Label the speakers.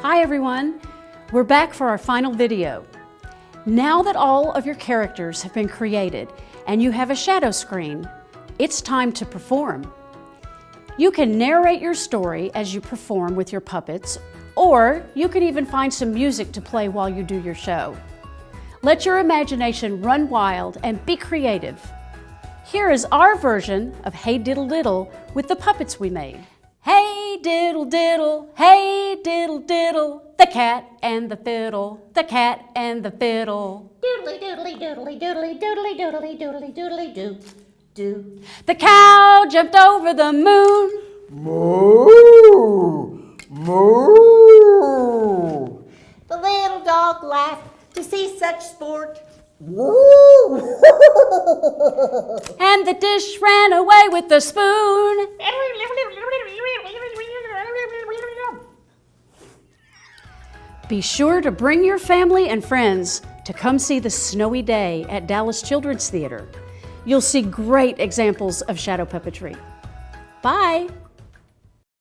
Speaker 1: Hi everyone, we're back for our final video. Now that all of your characters have been created and you have a shadow screen, it's time to perform. You can narrate your story as you perform with your puppets, or you can even find some music to play while you do your show. Let your imagination run wild and be creative. Here is our version of Hey Diddle Diddle with the puppets we made. Hey diddle diddle, hey diddle diddle, the cat and the fiddle, the cat and the fiddle.
Speaker 2: Doodly doodly doodly doodly doodly doodly doodly doodly doo doo.
Speaker 1: The cow jumped over the moon.
Speaker 3: Moo! Moo!
Speaker 2: The little dog laughed to see such sport.
Speaker 3: Woo!
Speaker 1: And the dish ran away with the spoon. Be sure to bring your family and friends to come see the Snowy Day at Dallas Children's Theater. You'll see great examples of shadow puppetry. Bye!